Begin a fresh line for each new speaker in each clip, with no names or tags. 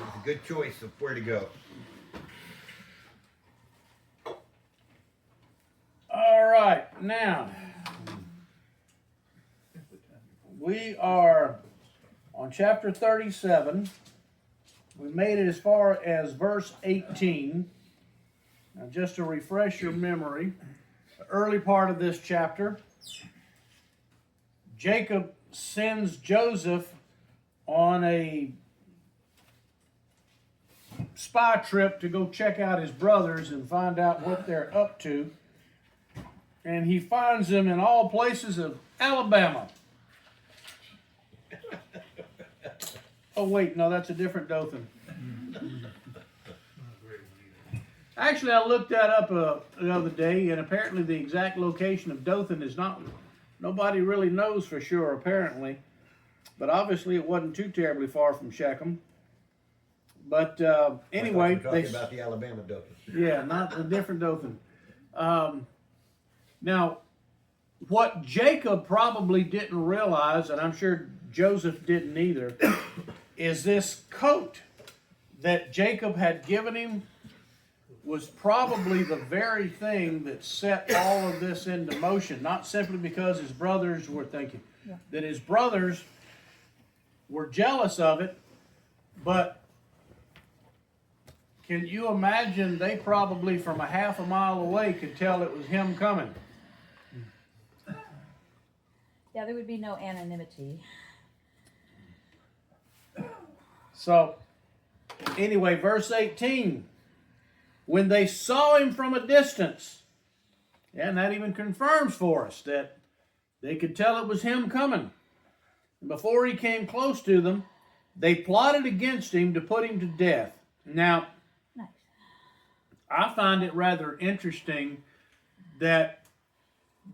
It's a good choice of where to go.
All right, now we are on chapter 37. We made it as far as verse 18. Now, just to refresh your memory, the early part of this chapter, Jacob sends Joseph on a spy trip to go check out his brothers and find out what they're up to. And he finds them in all places of Alabama. Oh, wait, no, that's a different Dothan. Actually, I looked that up the other day, and apparently the exact location of Dothan is not, nobody really knows for sure, apparently. But obviously it wasn't too terribly far from Shechem. But anyway,
talking about the Alabama Dothan.
Yeah, not a different Dothan. Now, what Jacob probably didn't realize, and I'm sure Joseph didn't either, is this coat that Jacob had given him was probably the very thing that set all of this into motion, not simply because his brothers were thinking that his brothers were jealous of it, but can you imagine they probably from a half a mile away could tell it was him coming.
Yeah, there would be no anonymity.
So, anyway, verse 18. When they saw him from a distance, and that even confirms for us that they could tell it was him coming. And before he came close to them, they plotted against him to put him to death. Now,
Nice.
I find it rather interesting that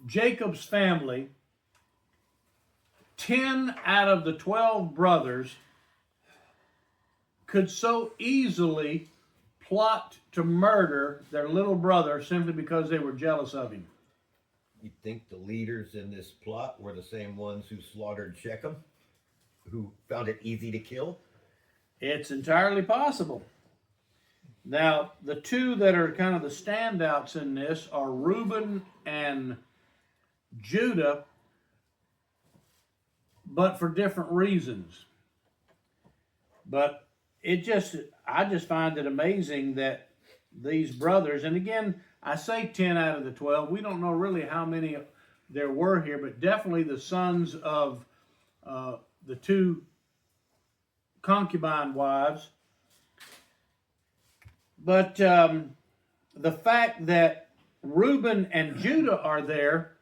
Jacob's family, 10 out of the 12 brothers, could so easily plot to murder their little brother simply because they were jealous of him.
You think the leaders in this plot were the same ones who slaughtered Shechem, who found it easy to kill?
It's entirely possible. Now, the two that are kind of the standouts in this are Reuben and Judah, but for different reasons. But I just find it amazing that these brothers, and again, I say 10 out of the 12. We don't know really how many there were here, but definitely the sons of the two concubine wives. But the fact that Reuben and Judah are there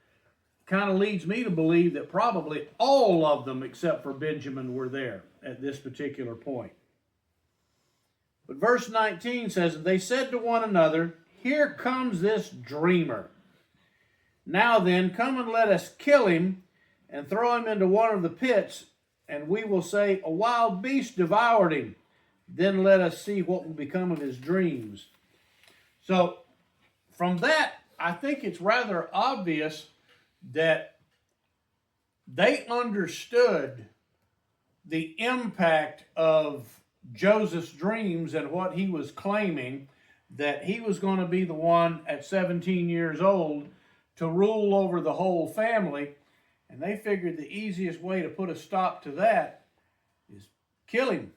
kind of leads me to believe that probably all of them except for Benjamin were there at this particular point. But verse 19 says, they said to one another, here comes this dreamer. Now then, come and let us kill him and throw him into one of the pits, and we will say, a wild beast devoured him. Then let us see what will become of his dreams. So, from that, I think it's rather obvious that they understood the impact of Joseph's dreams and what he was claiming, that he was going to be the one at 17 years old to rule over the whole family. And they figured the easiest way to put a stop to that is kill him.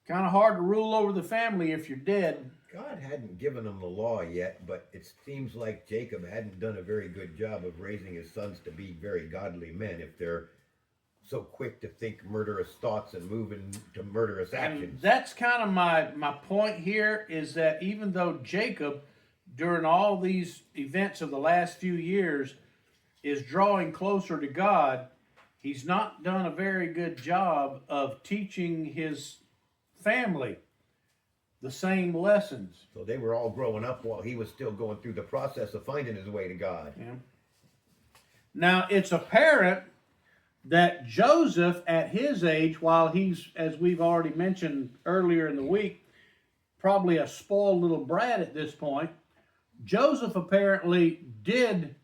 Kind of hard to rule over the family if you're dead.
God hadn't given them the law yet, but it seems like Jacob hadn't done a very good job of raising his sons to be very godly men if they're so quick to think murderous thoughts and move into murderous actions.
And that's kind of my point here, is that even though Jacob, during all these events of the last few years, is drawing closer to God, he's not done a very good job of teaching his family the same lessons.
So they were all growing up while he was still going through the process of finding his way to God.
Yeah. Now, it's apparent that Joseph, at his age, while he's, as we've already mentioned earlier in the week, probably a spoiled little brat at this point, Joseph apparently did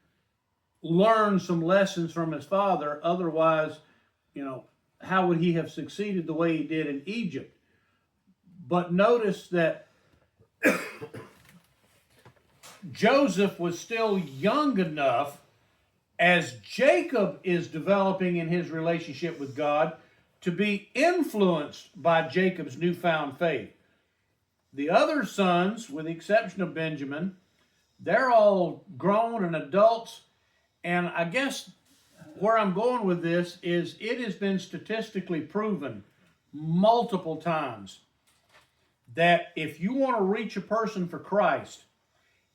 learn some lessons from his father. Otherwise, how would he have succeeded the way he did in Egypt? But notice that Joseph was still young enough, as Jacob is developing in his relationship with God, to be influenced by Jacob's newfound faith. The other sons, with the exception of Benjamin, they're all grown and adults. And I guess where I'm going with this is it has been statistically proven multiple times that if you want to reach a person for Christ,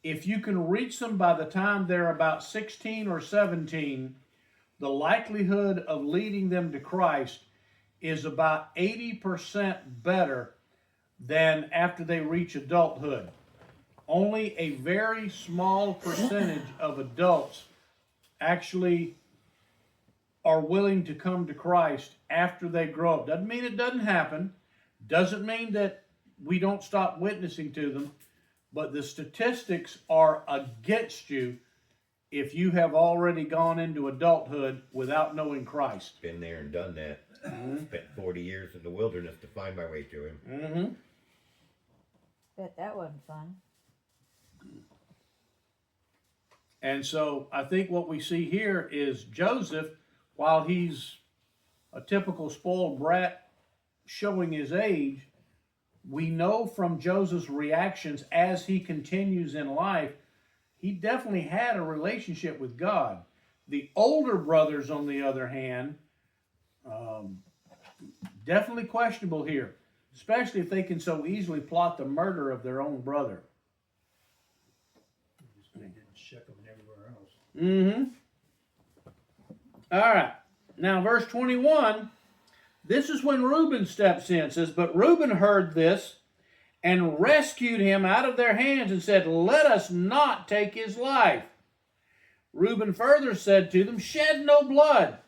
if you can reach them by the time they're about 16 or 17, the likelihood of leading them to Christ is about 80% better than after they reach adulthood. Only a very small percentage of adults actually are willing to come to Christ after they grow up. Doesn't mean it doesn't happen. Doesn't mean that we don't stop witnessing to them. But the statistics are against you if you have already gone into adulthood without knowing Christ.
Been there and done that. Spent 40 years in the wilderness to find my way to him.
Mm-hmm.
Bet that wasn't fun.
And so I think what we see here is Joseph, while he's a typical spoiled brat showing his age, we know from Joseph's reactions as he continues in life, he definitely had a relationship with God. The older brothers, on the other hand, definitely questionable here, especially if they can so easily plot the murder of their own brother.
They didn't check them everywhere else.
Mm-hmm. All right. Now, verse 21, this is when Reuben steps in. It says, but Reuben heard this and rescued him out of their hands and said, let us not take his life. Reuben further said to them, shed no blood.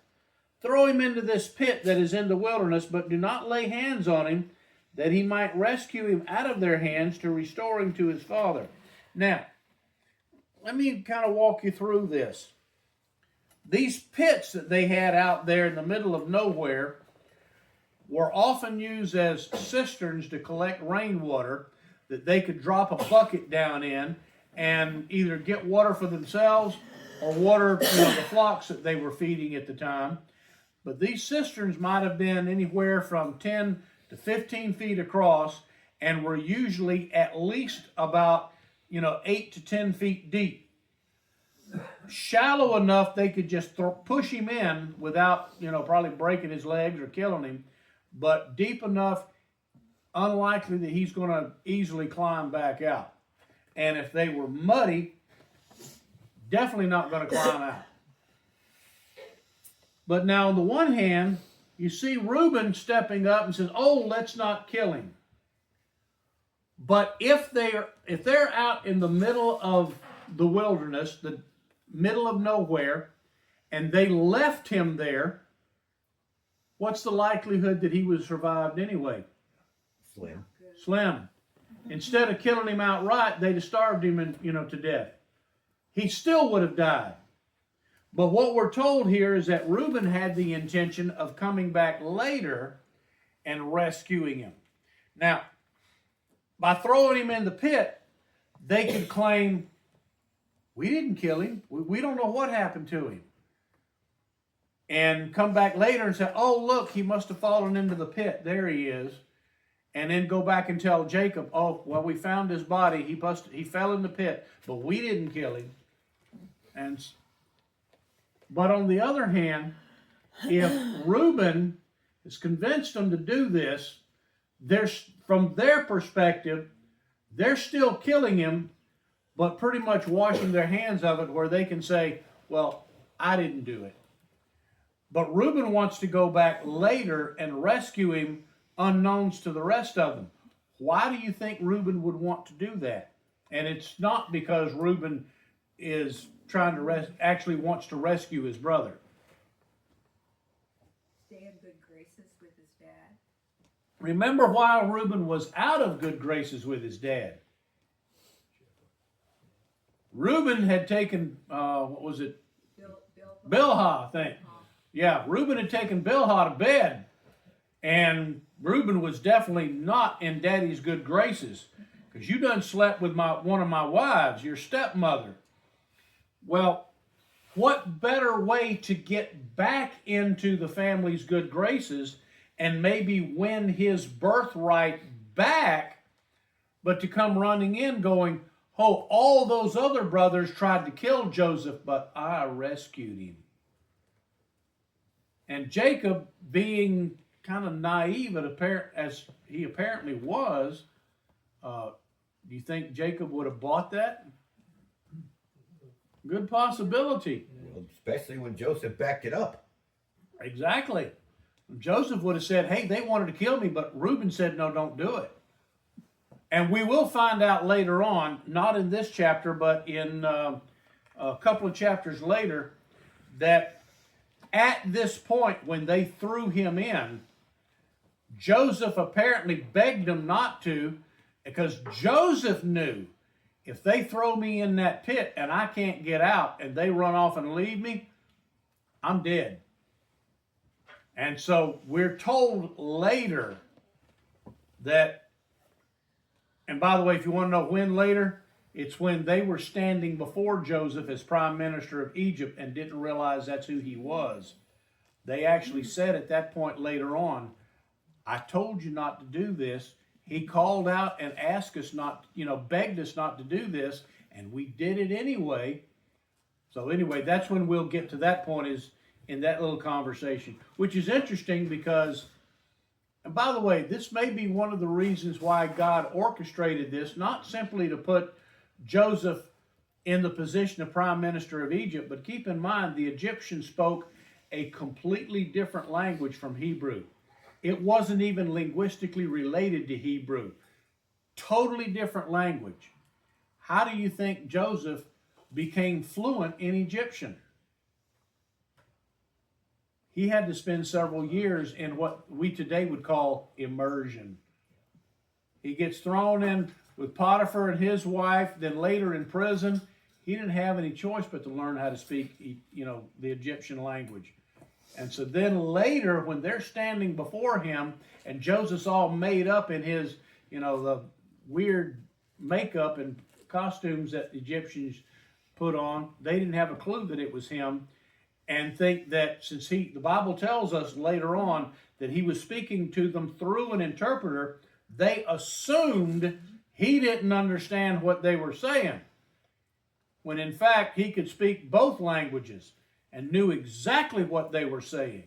Throw him into this pit that is in the wilderness, but do not lay hands on him, that he might rescue him out of their hands to restore him to his father. Now, let me kind of walk you through this. These pits that they had out there in the middle of nowhere were often used as cisterns to collect rainwater that they could drop a bucket down in and either get water for themselves or water the flocks that they were feeding at the time. But these cisterns might have been anywhere from 10 to 15 feet across and were usually at least about 8 to 10 feet deep. Shallow enough they could just push him in without probably breaking his legs or killing him, but deep enough, unlikely that he's going to easily climb back out. And if they were muddy, definitely not going to climb out. But now on the one hand, you see Reuben stepping up and says, oh, let's not kill him. But if they're out in the middle of the wilderness, the middle of nowhere, and they left him there, what's the likelihood that he would have survived anyway? Slim. Instead of killing him outright, they'd have starved him to death. He still would have died. But what we're told here is that Reuben had the intention of coming back later and rescuing him. Now, by throwing him in the pit, they could claim, we didn't kill him. We don't know what happened to him. And come back later and say, oh, look, he must have fallen into the pit. There he is. And then go back and tell Jacob, oh, well, we found his body. He fell in the pit, but we didn't kill him. But on the other hand, if Reuben has convinced them to do this, from their perspective, they're still killing him, but pretty much washing their hands of it, where they can say, well, I didn't do it. But Reuben wants to go back later and rescue him unknowns to the rest of them. Why do you think Reuben would want to do that? And it's not because Reuben is trying to actually wants to rescue his brother.
Stay in good graces with his dad.
Remember, while Reuben was out of good graces with his dad, Reuben had taken, Bilhah, I think. Yeah, Reuben had taken Bilhah to bed, and Reuben was definitely not in Daddy's good graces, because you done slept with one of my wives, your stepmother. Well, what better way to get back into the family's good graces and maybe win his birthright back, but to come running in going, oh, all those other brothers tried to kill Joseph, but I rescued him. And Jacob, being kind of naive as he apparently was, do you think Jacob would have bought that? Good possibility.
Well, especially when Joseph backed it up.
Exactly. Joseph would have said, hey, they wanted to kill me, but Reuben said, no, don't do it. And we will find out later on, not in this chapter, but in a couple of chapters later, that at this point when they threw him in, Joseph apparently begged them not to, because Joseph knew, if they throw me in that pit and I can't get out and they run off and leave me, I'm dead. And so we're told later that, and by the way, if you want to know when later, it's when they were standing before Joseph as prime minister of Egypt and didn't realize that's who he was. They actually said at that point later on, I told you not to do this. He called out and asked us not, begged us not to do this, and we did it anyway. So anyway, that's when we'll get to that point, is in that little conversation, which is interesting because, and by the way, this may be one of the reasons why God orchestrated this, not simply to put Joseph in the position of prime minister of Egypt, but keep in mind the Egyptians spoke a completely different language from Hebrew. It wasn't even linguistically related to Hebrew. Totally different language. How do you think Joseph became fluent in Egyptian? He had to spend several years in what we today would call immersion. He gets thrown in with Potiphar and his wife, then later in prison. He didn't have any choice but to learn how to speak, the Egyptian language. And so then later, when they're standing before him, and Joseph's all made up in his, the weird makeup and costumes that the Egyptians put on, they didn't have a clue that it was him, and think that since the Bible tells us later on that he was speaking to them through an interpreter, they assumed he didn't understand what they were saying, when in fact he could speak both languages and knew exactly what they were saying.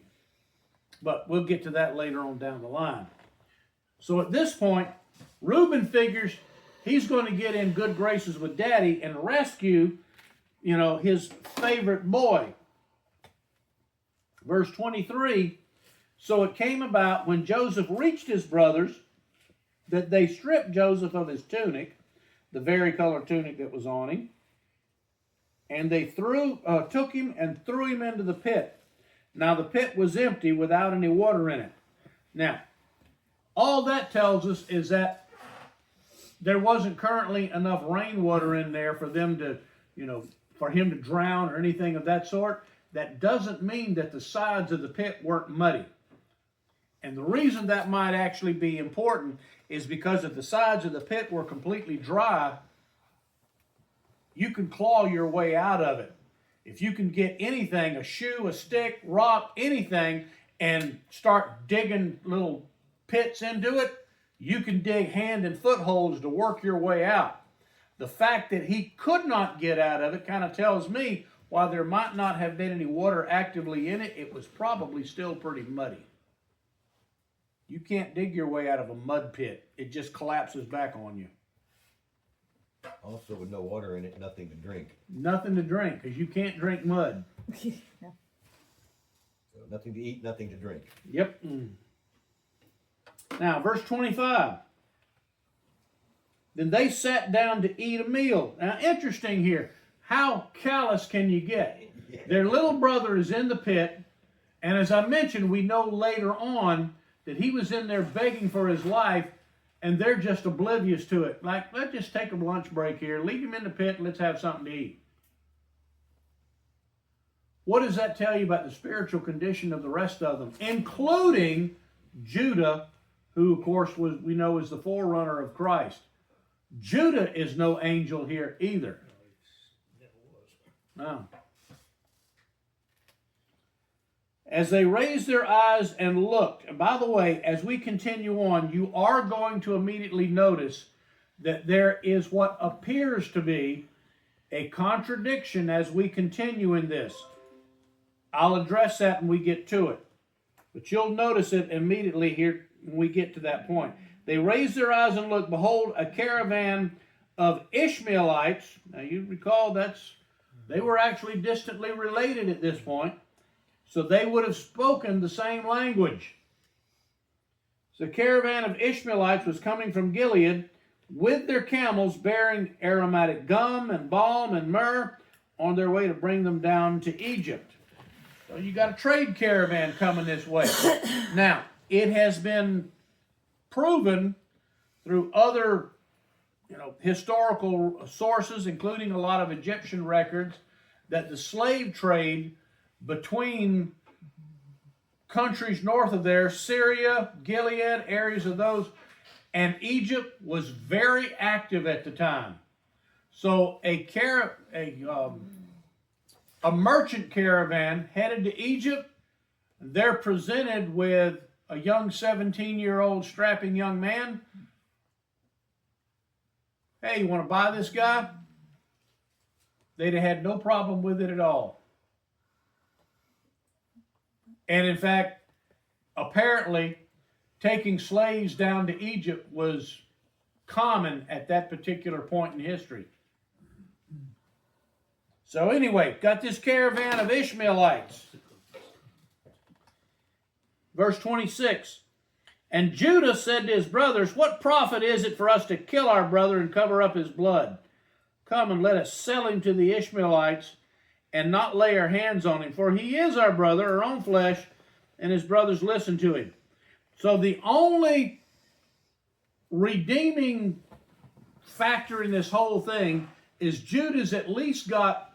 But we'll get to that later on down the line. So at this point, Reuben figures he's going to get in good graces with Daddy and rescue, his favorite boy. Verse 23, so it came about when Joseph reached his brothers that they stripped Joseph of his tunic, the vari-colored tunic that was on him, and they took him and threw him into the pit. Now the pit was empty without any water in it. Now, all that tells us is that there wasn't currently enough rainwater in there for them to, for him to drown or anything of that sort. That doesn't mean that the sides of the pit weren't muddy. And the reason that might actually be important is because if the sides of the pit were completely dry, you can claw your way out of it. If you can get anything, a shoe, a stick, rock, anything, and start digging little pits into it, you can dig hand and foot holes to work your way out. The fact that he could not get out of it kind of tells me, while there might not have been any water actively in it, it was probably still pretty muddy. You can't dig your way out of a mud pit. It just collapses back on you.
Also, with no water in it, nothing to drink.
Nothing to drink, because you can't drink mud.
So nothing to eat, nothing to drink.
Yep. Now, verse 25. Then they sat down to eat a meal. Now, interesting here. How callous can you get? Their little brother is in the pit, and as I mentioned, we know later on that he was in there begging for his life, and they're just oblivious to it. Like, let's just take a lunch break here, leave him in the pit, and let's have something to eat. What does that tell you about the spiritual condition of the rest of them, including Judah, who of course we know is the forerunner of Christ. Judah is no angel here either.
Never was.
No. As they raised their eyes and looked, and by the way, as we continue on, you are going to immediately notice that there is what appears to be a contradiction as we continue in this. I'll address that when we get to it. But you'll notice it immediately here when we get to that point. They raised their eyes and looked, behold, a caravan of Ishmaelites. Now you recall they were actually distantly related at this point. So they would have spoken the same language. So the caravan of Ishmaelites was coming from Gilead with their camels bearing aromatic gum and balm and myrrh on their way to bring them down to Egypt. So you got a trade caravan coming this way. Now, it has been proven through other historical sources, including a lot of Egyptian records, that the slave trade between countries north of there, Syria, Gilead, areas of those, and Egypt was very active at the time. So a merchant caravan headed to Egypt. They're presented with a young 17-year-old strapping young man. Hey, you want to buy this guy? They'd have had no problem with it at all. And in fact, apparently, taking slaves down to Egypt was common at that particular point in history. So anyway, got this caravan of Ishmaelites. Verse 26. And Judah said to his brothers, what profit is it for us to kill our brother and cover up his blood? Come and let us sell him to the Ishmaelites and not lay our hands on him, for he is our brother, our own flesh, and his brothers listen to him. So the only redeeming factor in this whole thing is Judah's at least got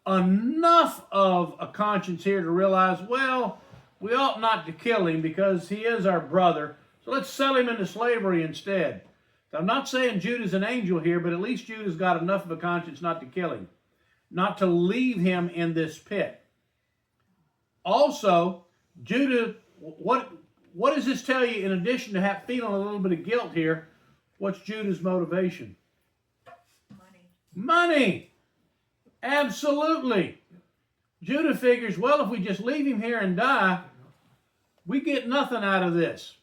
enough of a conscience here to realize, well, we ought not to kill him because he is our brother, so let's sell him into slavery instead. So I'm not saying Judah's an angel here, but at least Judah's got enough of a conscience not to kill him, not to leave him in this pit. Also, Judah, what does this tell you in addition to feeling a little bit of guilt here? What's Judah's motivation? Money. Absolutely. Judah figures, well, if we just leave him here and die, we get nothing out of this,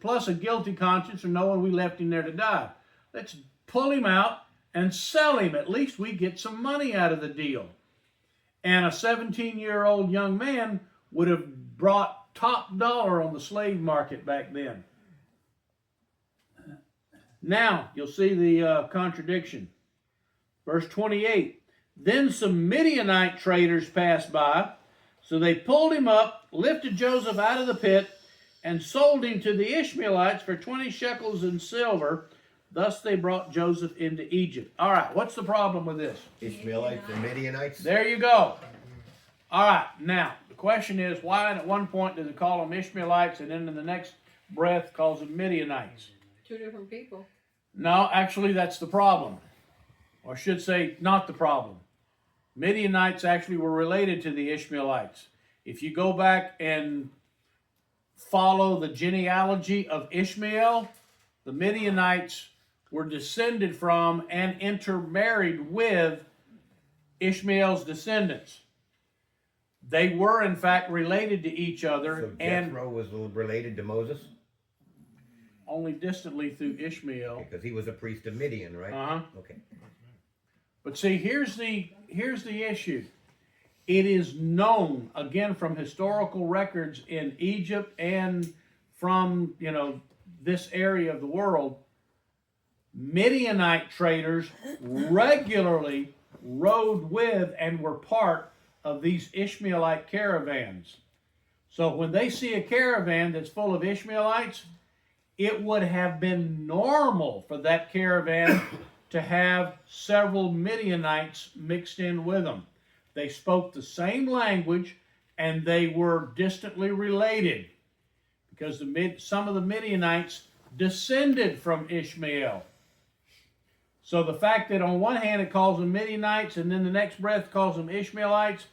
plus a guilty conscience or knowing we left him there to die. Let's pull him out and sell him. At least we get some money out of the deal. And a 17-year-old young man would have brought top dollar on the slave market back then. Now, you'll see the contradiction. Verse 28. Then some Midianite traders passed by, so they pulled him up, lifted Joseph out of the pit, and sold him to the Ishmaelites for 20 shekels in silver. Thus they brought Joseph into Egypt. All right, what's the problem with this?
Ishmaelites and Midianites.
There you go. All right, now, the question is, why at one point does it call them Ishmaelites, and then in the next breath calls them Midianites?
Two different people.
No, actually, that's the problem. Or I should say, not the problem. Midianites actually were related to the Ishmaelites. If you go back and follow the genealogy of Ishmael, the Midianites were descended from and intermarried with Ishmael's descendants. They were, in fact, related to each other,
So
and
Jethro was related to Moses
only distantly through Ishmael.
because he was a priest of Midian, right?
Uh-huh.
Okay.
But see, here's the issue. It is known, again, from historical records in Egypt and from, this area of the world, Midianite traders regularly rode with and were part of these Ishmaelite caravans. So when they see a caravan that's full of Ishmaelites, it would have been normal for that caravan to have several Midianites mixed in with them. They spoke the same language and they were distantly related. because some of the Midianites descended from Ishmael. So the fact that on one hand it calls them Midianites and then the next breath calls them Ishmaelites,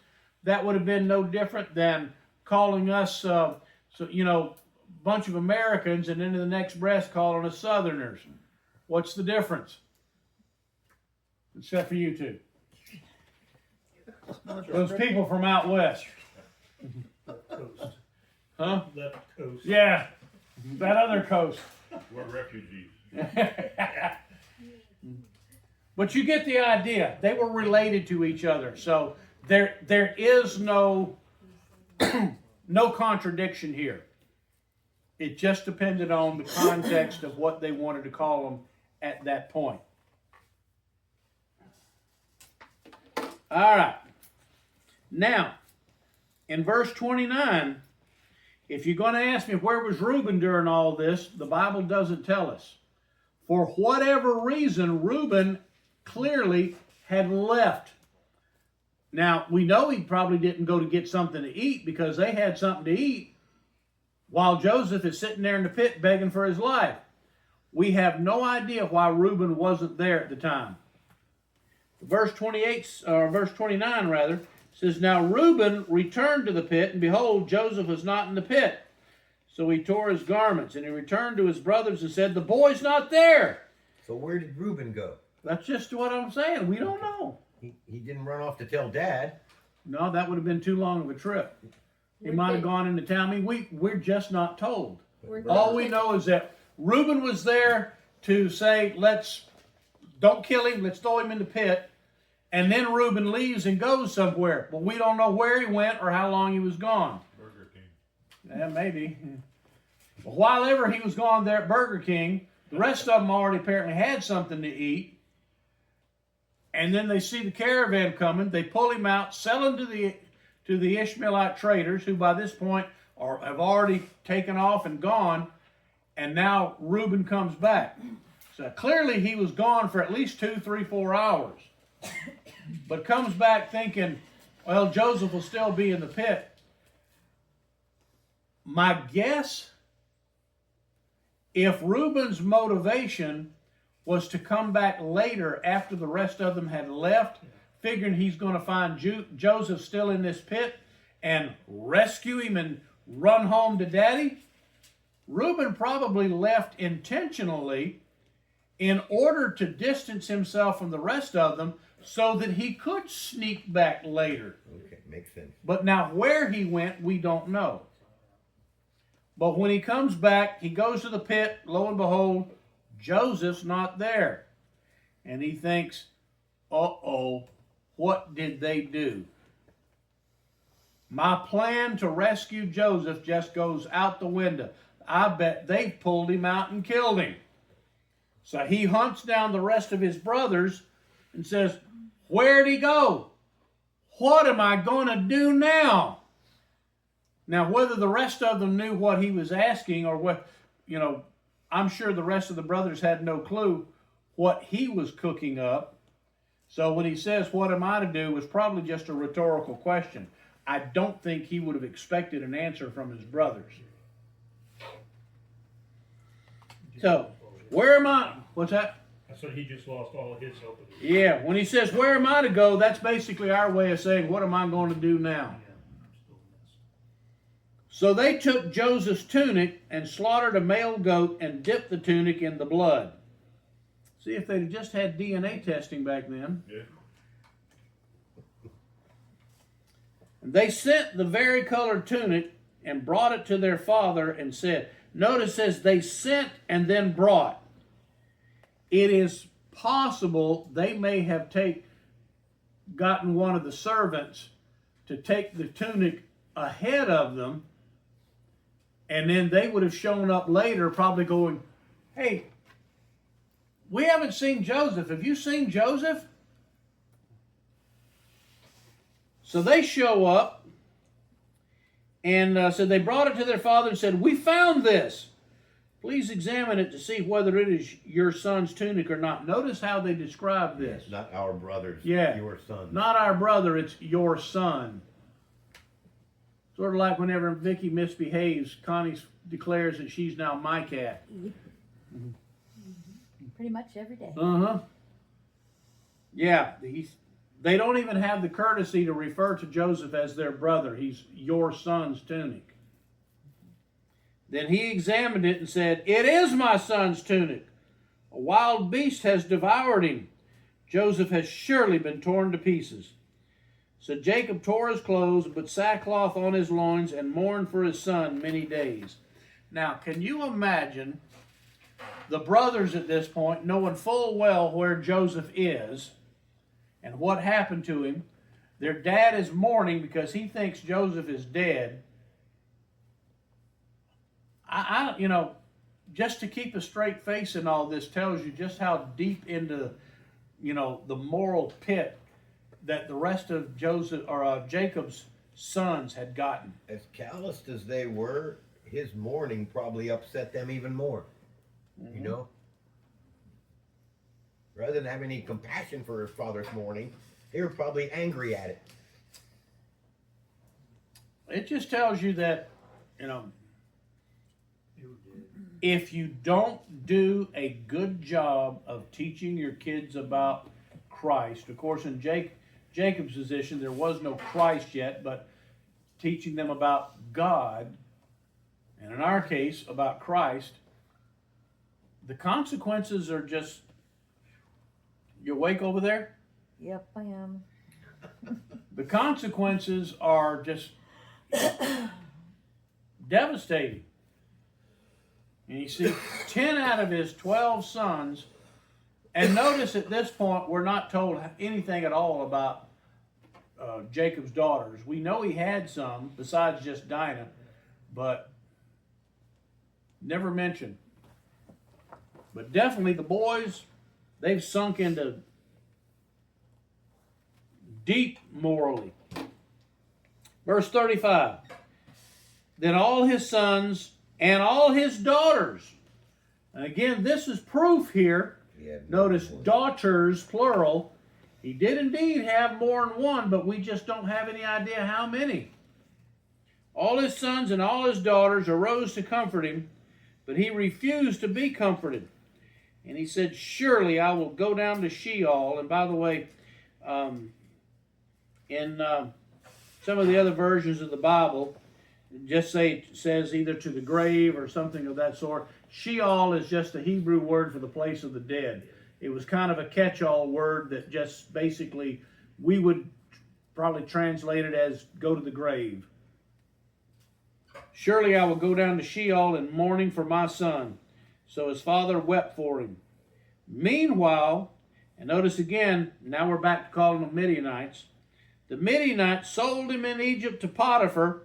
that would have been no different than calling us, a bunch of Americans and then in the next breath calling us Southerners. What's the difference? Except for you two. Those people from out west.
Coast.
Huh?
Left coast.
Yeah, that other coast.
We're refugees.
But you get the idea. They were related to each other. So there is no no contradiction here. It just depended on the context of what they wanted to call them at that point. All right. Now, in verse 29, if you're going to ask me where was Reuben during all this, the Bible doesn't tell us. For whatever reason, Reuben clearly had left. Now, we know he probably didn't go to get something to eat because they had something to eat while Joseph is sitting there in the pit begging for his life. We have no idea why Reuben wasn't there at the time. Verse 29 rather, says, Now Reuben returned to the pit, and behold, Joseph was not in the pit. So he tore his garments, and he returned to his brothers and said, The boy's not there.
So where did Reuben go?
That's just what I'm saying. We don't know.
He didn't run off to tell Dad.
No, that would have been too long of a trip. He might have gone into town. I mean, we're just not told. All we know is that Reuben was there to say, don't kill him, let's throw him in the pit. And then Reuben leaves and goes somewhere. But we don't know where he went or how long he was gone.
Burger King.
Yeah, maybe. But while ever he was gone there at Burger King, the rest of them already apparently had something to eat. And then they see the caravan coming. They pull him out, sell him to the Ishmaelite traders, who by this point have already taken off and gone. And now Reuben comes back. So clearly he was gone for at least 2, 3, 4 hours. But comes back thinking, well, Joseph will still be in the pit. My guess, if Reuben's motivation was to come back later after the rest of them had left, figuring he's going to find Joseph still in this pit and rescue him and run home to Daddy, Reuben probably left intentionally in order to distance himself from the rest of them so that he could sneak back later.
Okay, makes sense.
But now where he went, we don't know. But when he comes back, he goes to the pit, lo and behold, Joseph's not there. And he thinks, uh-oh, what did they do? My plan to rescue Joseph just goes out the window. I bet they've pulled him out and killed him. So he hunts down the rest of his brothers and says, where'd he go? What am I going to do now? Now, whether the rest of them knew what he was asking or what, I'm sure the rest of the brothers had no clue what he was cooking up. So when he says, what am I to do, was probably just a rhetorical question. I don't think he would have expected an answer from his brothers. So, where am I? What's that?
I said he just lost all of his hope.
Yeah, when he says, where am I to go, that's basically our way of saying, what am I going to do now? So they took Joseph's tunic and slaughtered a male goat and dipped the tunic in the blood. See, if they'd just had DNA testing back then.
Yeah.
And they sent the varicolored tunic and brought it to their father and said, notice it says they sent and then brought. It is possible they may have gotten one of the servants to take the tunic ahead of them, and then they would have shown up later probably going, hey, we haven't seen Joseph. Have you seen Joseph? So they show up and said they brought it to their father and said, we found this. Please examine it to see whether it is your son's tunic or not. Notice how they describe this.
It's not our brothers,
Yeah.
your son.
Not our brother, it's your son. Sort of like whenever Vicky misbehaves, Connie's declares that she's now my cat.
Pretty much every day.
Uh-huh. Yeah, they don't even have the courtesy to refer to Joseph as their brother. He's your son's tunic. Then he examined it and said, "It is my son's tunic. A wild beast has devoured him. Joseph has surely been torn to pieces." So Jacob tore his clothes, and put sackcloth on his loins, and mourned for his son many days. Now, can you imagine the brothers at this point, knowing full well where Joseph is and what happened to him? Their dad is mourning because he thinks Joseph is dead. Just to keep a straight face in all this tells you just how deep into, the moral pit that the rest of Jacob's sons had gotten.
As calloused as they were, his mourning probably upset them even more. You know? Rather than having any compassion for his father's mourning, they were probably angry at it.
It just tells you that, if you don't do a good job of teaching your kids about Christ, of course, in Jacob's position, there was no Christ yet, but teaching them about God, and in our case, about Christ, the consequences are just, you awake over there?
Yep, I am.
The consequences are just devastating. And you see 10 out of his 12 sons, and notice at this point we're not told anything at all about Jacob's daughters. We know he had some besides just Dinah, but never mentioned. But definitely the boys, they've sunk into deep morally. Verse 35. Then all his sons and all his daughters. And again, this is proof here. Notice daughters, plural. He did indeed have more than one, but we just don't have any idea how many. All his sons and all his daughters arose to comfort him, but he refused to be comforted. And he said, "Surely I will go down to Sheol." And by the way, in some of the other versions of the Bible, just says either to the grave or something of that sort. Sheol is just a Hebrew word for the place of the dead. It was kind of a catch-all word that just basically we would probably translate it as go to the grave. "Surely I will go down to Sheol in mourning for my son." So his father wept for him. Meanwhile, and notice again, now we're back to calling them Midianites. The Midianites sold him in Egypt to Potiphar,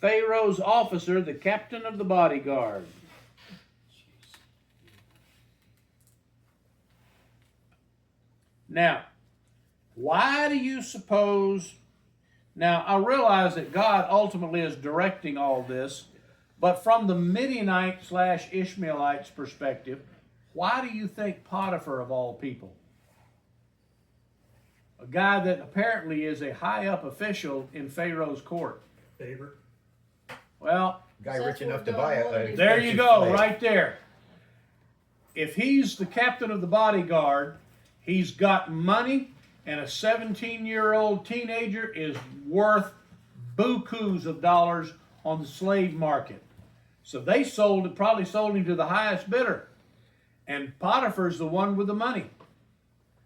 Pharaoh's officer, the captain of the bodyguard. Now, why do you suppose... Now, I realize that God ultimately is directing all this, but from the Midianite/Ishmaelites perspective, why do you think Potiphar of all people? A guy that apparently is a high-up official in Pharaoh's court.
Favorite.
Well,
Guy
So
rich
that's
enough
what
to
we're
buy
doing.
it.
there you go, right there. If he's the captain of the bodyguard, he's got money, and a 17-year-old teenager is worth bukus of dollars on the slave market. So they probably sold him to the highest bidder. And Potiphar's the one with the money.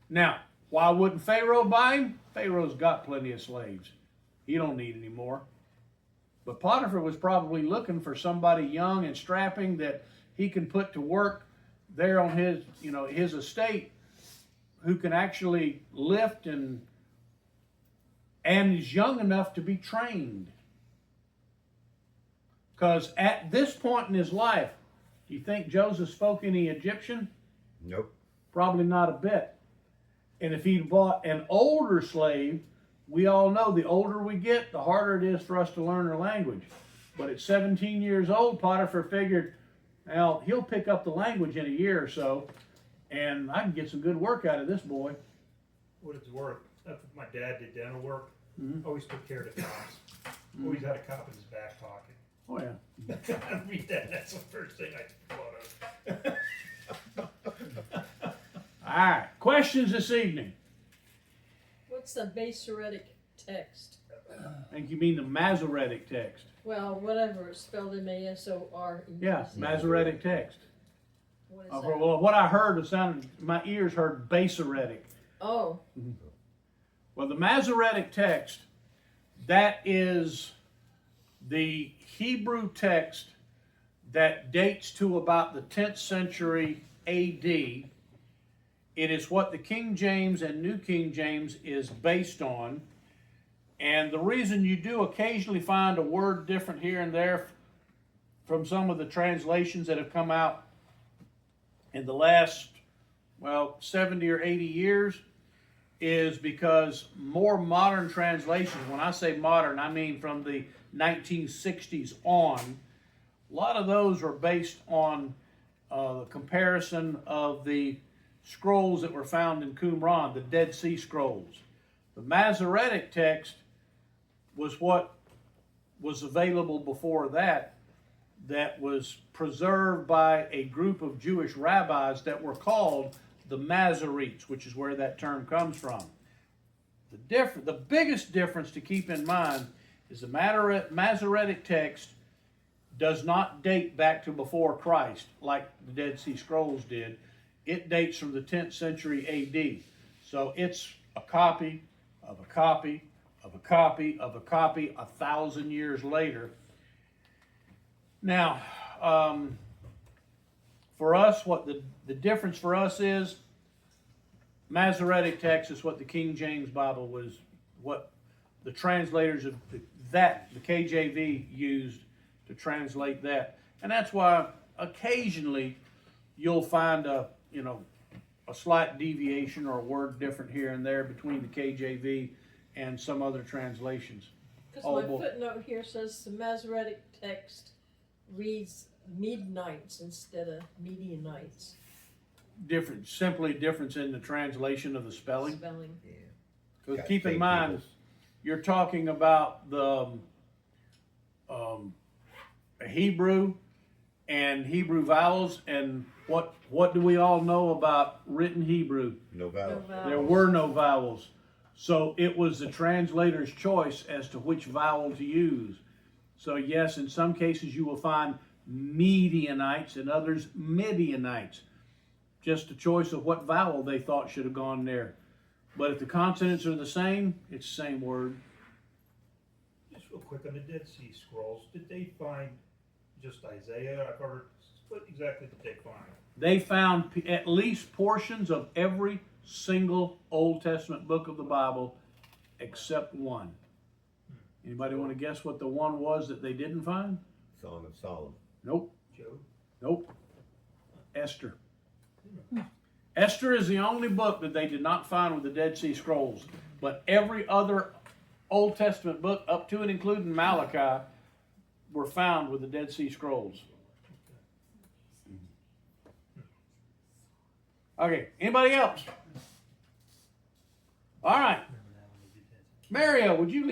Now, why wouldn't Pharaoh buy him? Pharaoh's got plenty of slaves. He don't need any more. But Potiphar was probably looking for somebody young and strapping that he can put to work there on his estate, who can actually lift and is young enough to be trained. Because at this point in his life, do you think Joseph spoke any Egyptian?
Nope.
Probably not a bit. And if he'd bought an older slave, we all know the older we get, the harder it is for us to learn their language. But at 17 years old, Potiphar figured, well, he'll pick up the language in a year or so, and I can get some good work out of this boy.
What it's worth. That's what my dad did dental work.
Mhm.
Always took care of the cops. Always had a cop in his back pocket.
Oh, yeah.
I read that, that's the first thing I thought of.
All right, questions this evening?
What's the Masoretic text?
I think you mean the Masoretic text.
Well, whatever, it's spelled M-A-S-O-R.
Yeah, Masoretic text.
What is
Well, what I heard, it sounded, my ears heard Basoretic.
Oh,
Well, the Masoretic text, that is the Hebrew text that dates to about the 10th century AD. It is what the King James and New King James is based on. And the reason you do occasionally find a word different here and there from some of the translations that have come out in the last, 70 or 80 years is because more modern translations, when I say modern, I mean from the 1960s on, a lot of those are based on the comparison of the scrolls that were found in Qumran, the Dead Sea Scrolls. The Masoretic text was what was available before that was preserved by a group of Jewish rabbis that were called the Masoretes, which is where that term comes from. The biggest difference to keep in mind is the Masoretic text does not date back to before Christ like the Dead Sea Scrolls did. It dates from the 10th century AD. So it's a copy of a copy of a copy of a copy 1,000 years later. Now, for us, what the difference for us is, Masoretic text is what the King James Bible was, what the translators of the KJV used to translate that. And that's why occasionally you'll find a slight deviation or a word different here and there between the KJV and some other translations.
because
Oh,
my
boy.
footnote here says the Masoretic text reads Midianites instead of Midianites.
Simply difference in the translation of the spelling.
Spelling.
Because
Got
keep in
same
mind,
peoples.
you're talking about the Hebrew and Hebrew vowels, and what do we all know about written Hebrew?
No vowel.
There were no vowels. So it was the translator's choice as to which vowel to use. So yes, in some cases you will find Midianites and others Midianites. Just a choice of what vowel they thought should have gone there. But if the consonants are the same, it's the same word.
Just real quick, on the Dead Sea Scrolls, did they find just Isaiah? I've heard, what exactly did they find?
They found at least portions of every single Old Testament book of the Bible except one. Anybody want to guess what the one was that they didn't find?
Song of Solomon.
Nope.
Job?
Nope. Esther. Esther is the only book that they did not find with the Dead Sea Scrolls. But every other Old Testament book, up to and including Malachi, were found with the Dead Sea Scrolls. Okay, anybody else? All right. Mario, would you